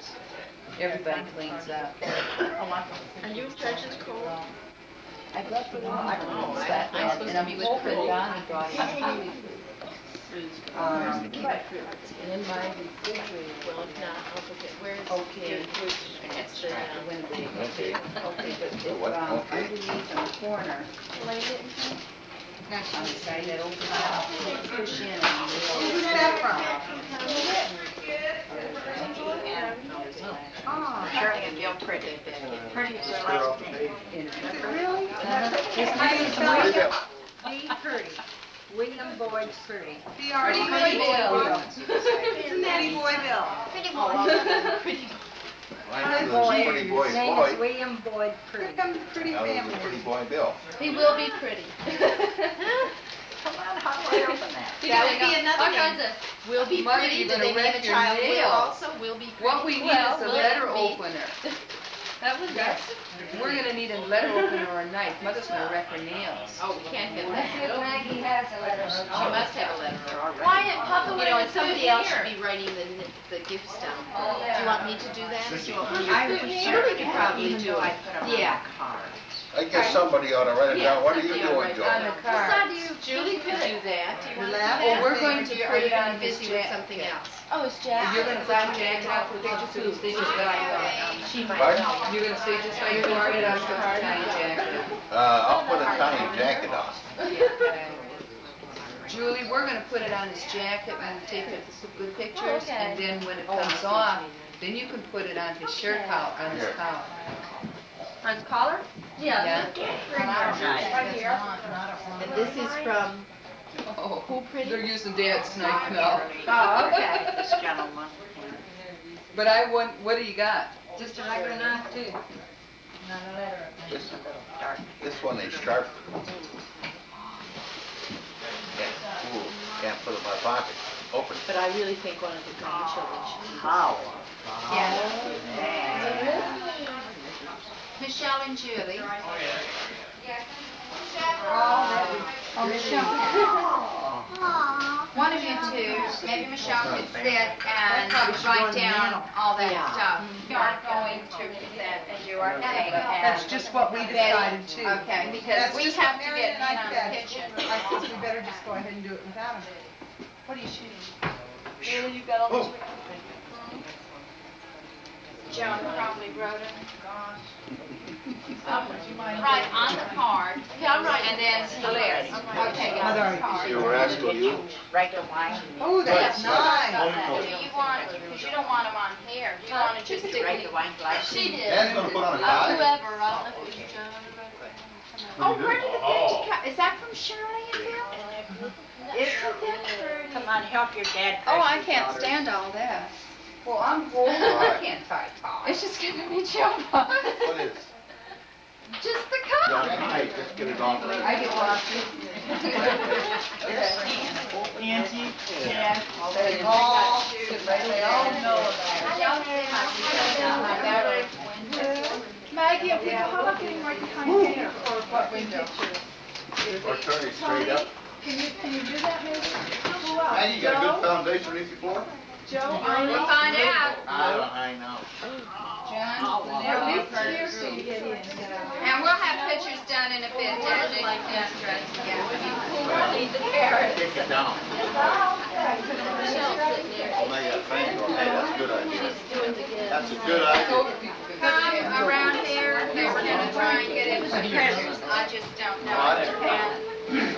pictures. Everybody cleans up. Are you in charge of the cold? I'd love to know. I don't know that yet, and I'm hoping Donnie got it. And in my refrigerator. Well, if not, I'll forget. Where's Okay. it's the Okay, but it's underneath in the corner. On the side that opens up, push in and Who's that from? Shirley and Bill Pretty. Pretty is their last name. Is it really? His name is B. Purdy. William Boyd Purdy. Pretty Boy Bill. Isn't that Boy Bill? Pretty Boy. pretty. Pretty boy His name boy. is William Boyd Purdy. Here comes the pretty That was family. a pretty boy Bill. He will be pretty. Come on, how do I open that? That would be another all name. kinds Will be Mother, pretty. you're Do gonna they name wreck a your child Will nails. also? Will be pretty. What we need Well, is a will letter it be? opener. That was We're gonna need a letter opener or a knife. Mother's gonna wreck her nails. Oh, we can't have Let's see if that. Maggie has a letter. She must have a letter. Why in You Papa know, and wouldn't somebody do it else here? should be writing the gifts down. Oh, Do yeah. you want me to do that? Do you want me to? I would Shirley could probably even do though I it. put them on Yeah. my card. I guess somebody ought to write it down. What are you somebody doing, ought to Joe? On the It's not card. you. Julie could do that. Do you want to do left? that? Well, we're going to Or put it you're on his busy with jacket. something else. Oh, it's Jack. You're gonna put your jacket out for pictures too. They just got it. She might Pardon? know. You're gonna say just like you are, it on your tiny jacket. I'll put a tiny jacket on. Julie, we're gonna put it on his jacket and take some good pictures, okay. and then when it comes off, then you can put it on his shirt collar, on his Here. collar. On his collar? Yeah? Right here. And this is from Oh, who pretty? they're using Dad's knife now. Oh, okay. This gentleman. But I want, what do you got? Just a regular knife too. Not a letter. This one is sharp. Can't put it in my pocket. Open it. But I really think one of the grandchildren should do this. How? Michelle and Julie. One of you two, maybe Michelle could sit and write down all that stuff. You aren't going to present and do our thing. That's just what we decided too. Okay, because we have to get in on the said. kitchen. I think we better just go ahead and do it without him. What are you shooting? Really, you got all this? Joan probably wrote it. Right on the card. Yeah, I'm writing. And then there. Okay, got the card. You were asking you? Right to wine. Oh, that's nice. Do you want, because you don't want them on here, do you want to just stick Right to with? wine glass. She did. Dad's gonna put on a tie? Whoever, I don't know if it was Joan or Oh, where did the picture come? Is that from Shirley and Bill? It's Come on, help your dad. Oh, I can't stand all this. Well, I'm old, I can't tie ties. It's just giving me trouble. What is? Just the Yeah, color. hey, just get it on. I get lost. Nancy, Dad. Oh, sit right there. Maggie, if we pop in right behind there for what window? Or turn it straight up. Can you do that maybe? Hey, you got a good foundation underneath your floor? We'll find out. I know. John, and we'll have pictures done in a bit, Dad. You can dress together. Kick it down. I'll make a fan door. Hey, that's a good idea. That's a good idea. Come around here, they were gonna try and get it for Christmas, I just don't know. What?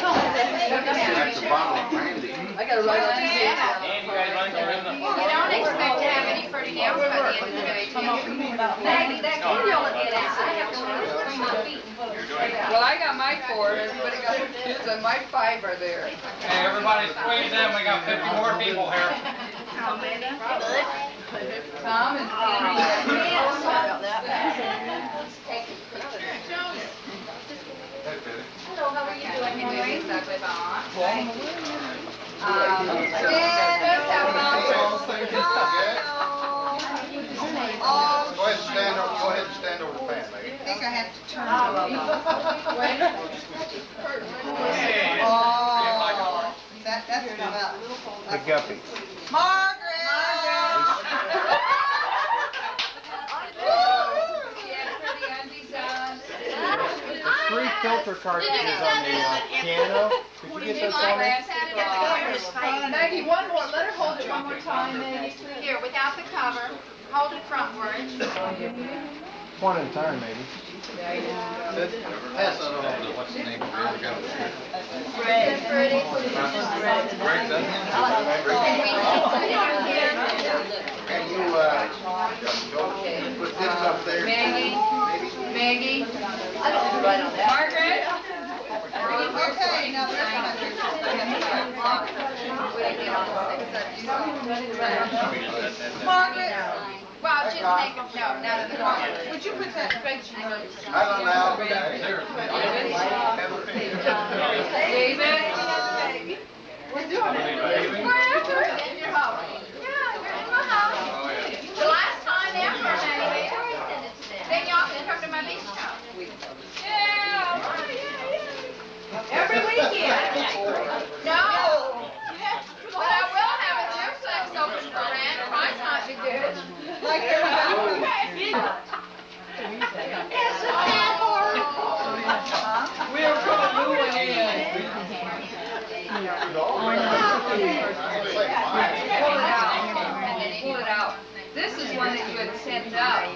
That's a bottle of brandy. I gotta write on this. You don't expect to have any pretty nails by the end of the day, do you? Maggie, that candy will get out. I have to bring my feet. Well, I got my 4, everybody got his, and my 5 are there. Hey, everybody squeeze in, we got 50 more people here. Tom and Penny. Hello, how are you doing? Can you do this ugly box? Go ahead and stand over, go ahead and stand over the fan, I lady. think I have to turn it. Hey, Oh, that's about. The guppy. Margaret! 3 filter cartridges on the piano. Could you get those on me? Maggie, one more. Let her hold it one more time, Maggie. Here, without the cover. Hold it frontward. One at a time, maybe. Pass that on. What's the name of the other guy? Greg, Greg doesn't Can you, put this up there? Maggie, Margaret? Okay, now Margaret? Well, just make a note, none of the Margaret. Would you put that spreadsheet on? I don't know. David? We're doing it. Wherever. In your house. Yeah, you're in my house. The last time ever, maybe. Then y'all can come to my beach house. Yeah. Every weekend. No. But I will have a duplex open for rent. Price might be good. Like We're from New Pull it out. This is one that you had sent out.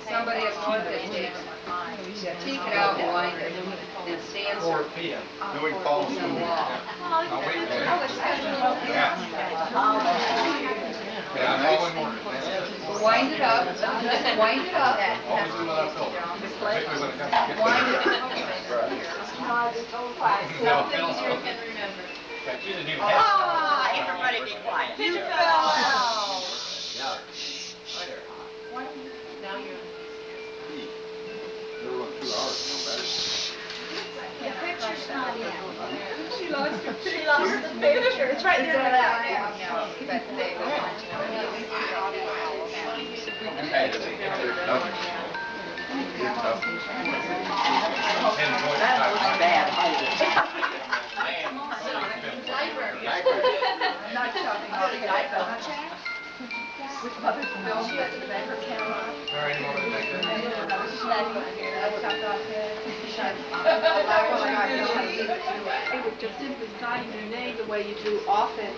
Somebody up north had taken. Take it out and wind it. It stands for Doing calls. the wall. I'll wait for you. Yeah, I'm all in order. Wind it up. Wind it up. Always do what I told her. Particularly when it comes to Wind it up. Something you can remember. But you didn't even have. Everybody be quiet. Yeah. Now you're. Never run 2 hours, no better. The picture's not in. She lost the picture. It's right there. That was bad. I'm not talking about the iPhone. With mother's film that the neighbor camera. It was just simply signing your name the way you do often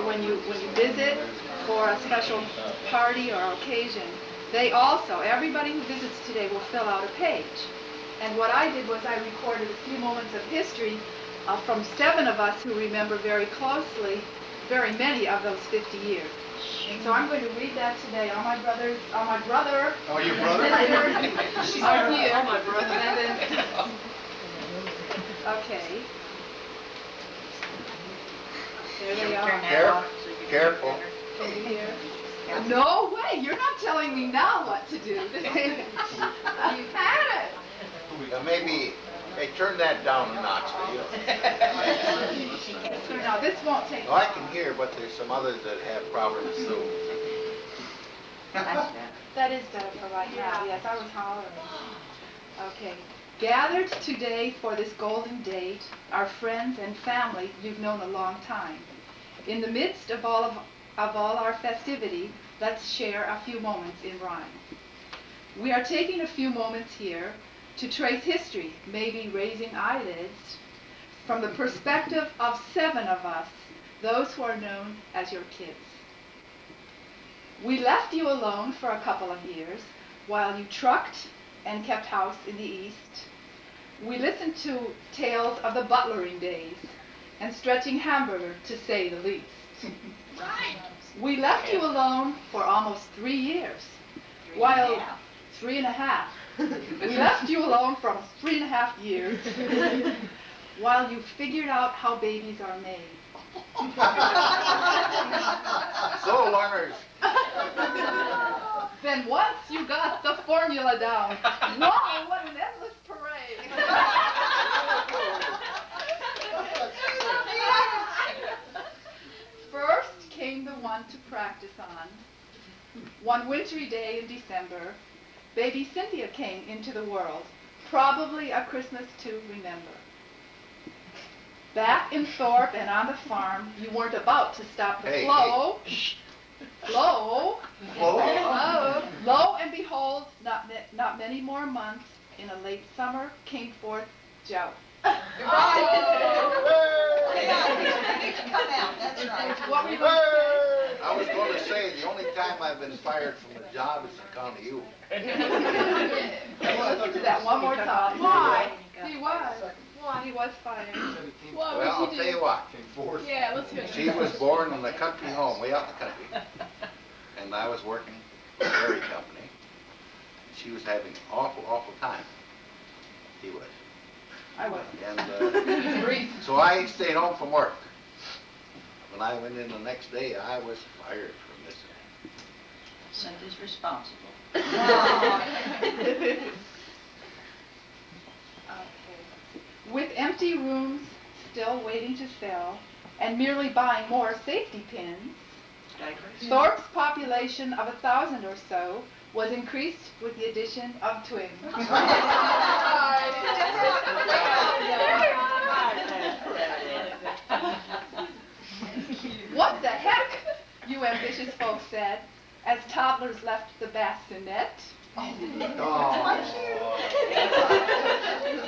when you visit for a special party or occasion. They also, everybody who visits today will fill out a page. And what I did was I recorded a few moments of history from 7 of us who remember very closely very many of those 50 years. And so I'm going to read that today. All my brother. Oh, your brother? Are here. Oh, my brother. And then, okay. There they are. Careful. Over here. No way, you're not telling me now what to do. You've had it. Maybe, hey, turn that down a notch, will you? So now this won't take Well, I can hear, but there's some others that have problems, so. That is better for right now. Yes, I was hollering. Okay. Gathered today for this golden date, our friends and family you've known a long time. In the midst of all our festivity, let's share a few moments in rhyme. We are taking a few moments here to trace history, maybe raising eyelids, from the perspective of 7 of us, those who are known as your kids. We left you alone for a couple of years while you trucked and kept house in the East. We listened to tales of the butlering days and stretching hamburger, to say the least. Right. We left you alone for almost 3 years, while 3.5. We left you alone for 3.5 years, while you figured out how babies are made. So, learners. Then once you got the formula down, wow, what an endless parade. First came the one to practice on. One wintry day in December, baby Cynthia came into the world, probably a Christmas to remember. Back in Thorpe and on the farm, you weren't about to stop the flow. Flow. Flow? Lo and behold, not many more months, in a late summer came forth Joe. Come out, that's right. What were you going to say? I was going to say, the only time I've been fired from a job is to come to you. Listen to that one more time. Why? He was. He was fired. Well, I'll tell you what. Yeah, let's hear She was born in the country home, way out in the country. And I was working for a dairy company. She was having an awful, awful time. He was. I was. And so I stayed home from work. When I went in the next day, I was fired from this. Cindy's responsible. Okay. With empty rooms still waiting to fill, and merely buying more safety pins, Thorpe's population of 1,000 or so was increased with the addition of twins. What the heck, you ambitious folks said, as toddlers left the bassinet.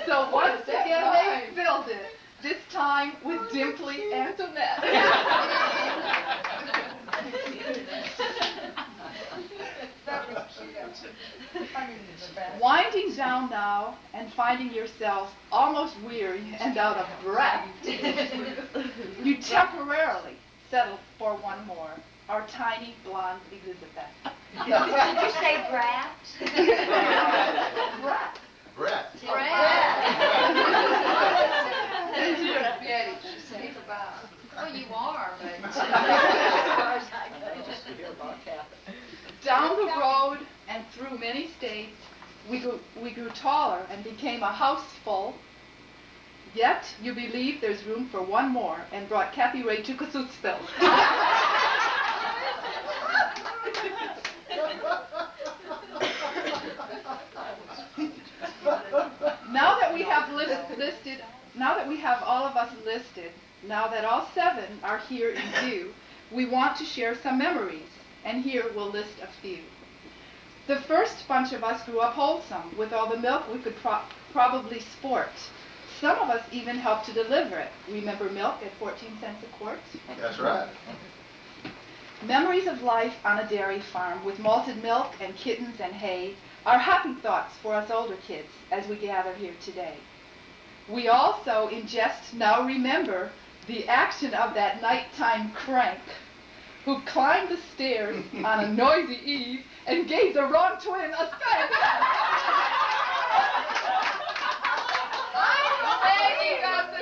So once again they filled it, this time with Dimply Antoinette. Winding down now and finding yourself almost weary and out of breath, you temporarily settled for one more, our tiny blonde Elizabeth. Did you say brat? Breath. Brett. Oh, you are, but. Down the road and through many states, we grew taller and became a houseful. Yet you believe there's room for one more and brought Kathy Ray to Kasutsville. Now that we have listed, now that we have all of us listed, now that all 7 are here in view, we want to share some memories, and here we'll list a few. The first bunch of us grew up wholesome, with all the milk we could probably sport. Some of us even helped to deliver it. Remember milk at 14 cents a quart? That's right. Memories of life on a dairy farm with malted milk and kittens and hay are happy thoughts for us older kids as we gather here today. We also, in jest, now remember the action of that nighttime crank who climbed the stairs on a noisy eve and gave the wrong twin a spank. You got the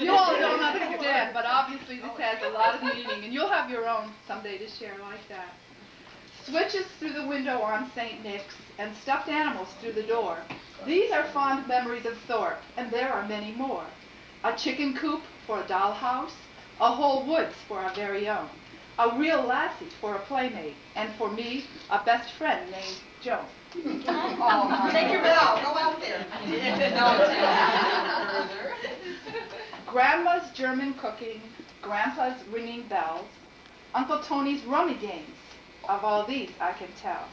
You all don't understand, but obviously this has a lot of meaning, and you'll have your own someday to share like that. Switches through the window on St. Nick's and stuffed animals through the door. These are fond memories of Thorpe, and there are many more. A chicken coop for a dollhouse, a whole woods for our very own, a real lassie for a playmate, and for me, a best friend named Joan. Take your bell, go out there. Grandma's German cooking, Grandpa's ringing bells, Uncle Tony's rummy games. Of all these, I can tell.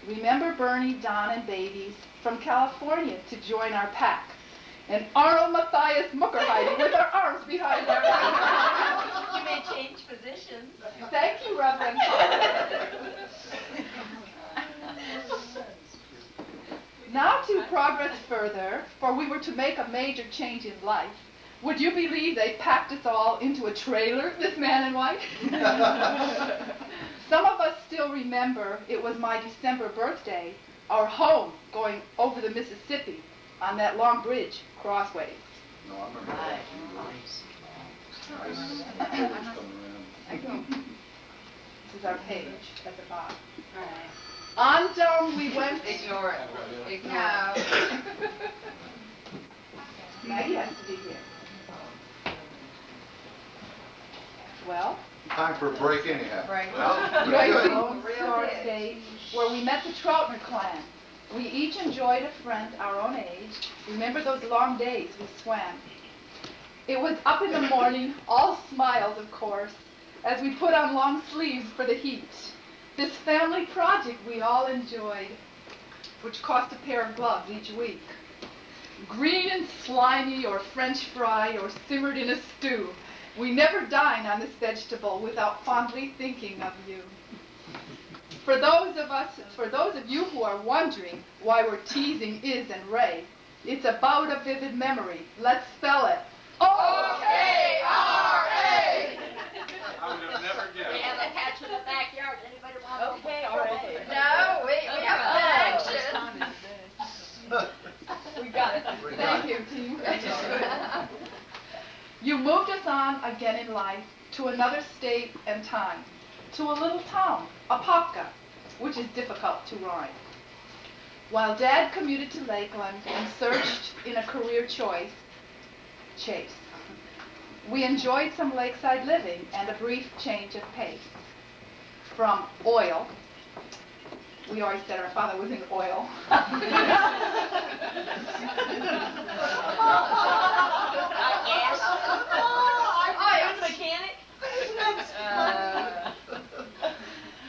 Remember Bernie, Don, and babies from California to join our pack, and Arnold Matthias Muckerheide with our arms behind our backs. You may change positions. Thank you, Reverend. Now to progress further, for we were to make a major change in life. Would you believe they packed us all into a trailer, this man and wife? Some of us still remember it was my December birthday, our home going over the Mississippi on that long bridge crossways. No, I remember that. This is our page at the bottom. On down we went. Ignore it. No. Maggie has to be here. Well, Time for a break anyhow. Right. Well, Right, good. Lone Star State, where we met the Troutner clan. We each enjoyed a friend our own age. Remember those long days we swam. It was up in the morning, all smiles of course, as we put on long sleeves for the heat. This family project we all enjoyed, which cost a pair of gloves each week. Green and slimy or French fry or simmered in a stew. We never dine on this vegetable without fondly thinking of you. For those of you who are wondering why we're teasing Iz and Ray, it's about a vivid memory. Let's spell it. O-K-R-A! I would have never We guessed. have a patch in the backyard. Anybody want Okay, all right. No, we have an action. We got it. Thank you, team. You moved us on again in life to another state and time, to a little town, Apopka, which is difficult to rhyme. While Dad commuted to Lakeland and searched in a career chase, we enjoyed some lakeside living and a brief change of pace. From oil, we always said our father was in oil.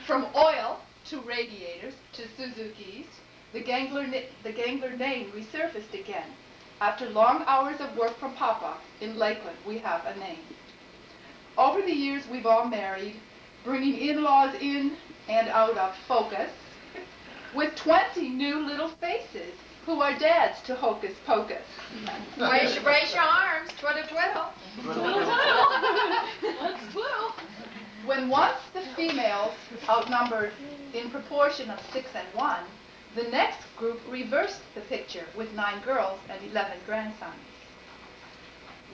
From oil to radiators to Suzuki's, the Gengler name resurfaced again. After long hours of work from Papa in Lakeland, we have a name. Over the years, we've all married, bringing in-laws in and out of focus, with 20 new little faces who are dads to Hocus Pocus. Brace your arms, twiddle twiddle. When once the females outnumbered in proportion of 6 and 1, the next group reversed the picture with 9 girls and 11 grandsons.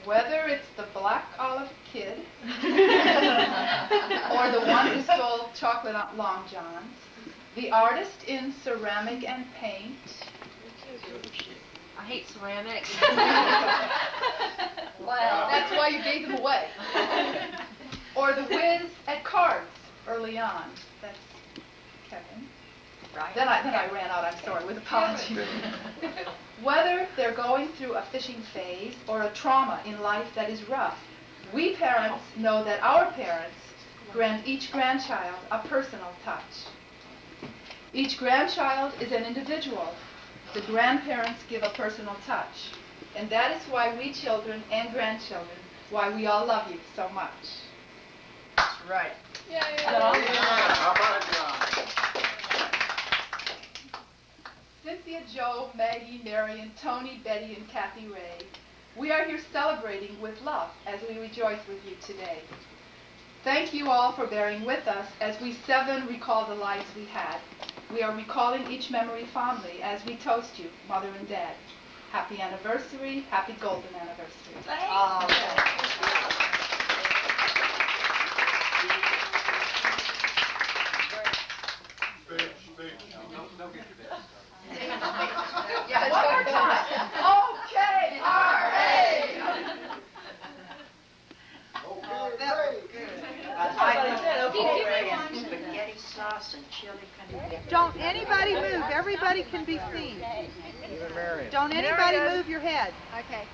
Whether it's the black olive kid or the one who stole chocolate Long Johns, the artist in ceramic and paint, I hate ceramics. well, that's why you gave them away. Or the whiz at cards early on. That's Kevin. Right. Then I ran out, I'm sorry, with apologies. Whether they're going through a fishing phase or a trauma in life that is rough, we parents know that our parents grant each grandchild a personal touch. Each grandchild is an individual. The grandparents give a personal touch. And that is why we children and grandchildren, why we all love you so much. That's right. Yay! How about it, John? Cynthia, Joe, Maggie, Marion, Tony, Betty, and Kathy Ray, we are here celebrating with love as we rejoice with you today. Thank you all for bearing with us as we 7 recall the lives we had. We are recalling each memory fondly as we toast you, Mother and Dad. Happy anniversary, happy golden anniversary. Yeah, One more time. Spaghetti sauce and chili con carne. Don't anybody move. Everybody can be seen. Don't anybody move your head. Okay.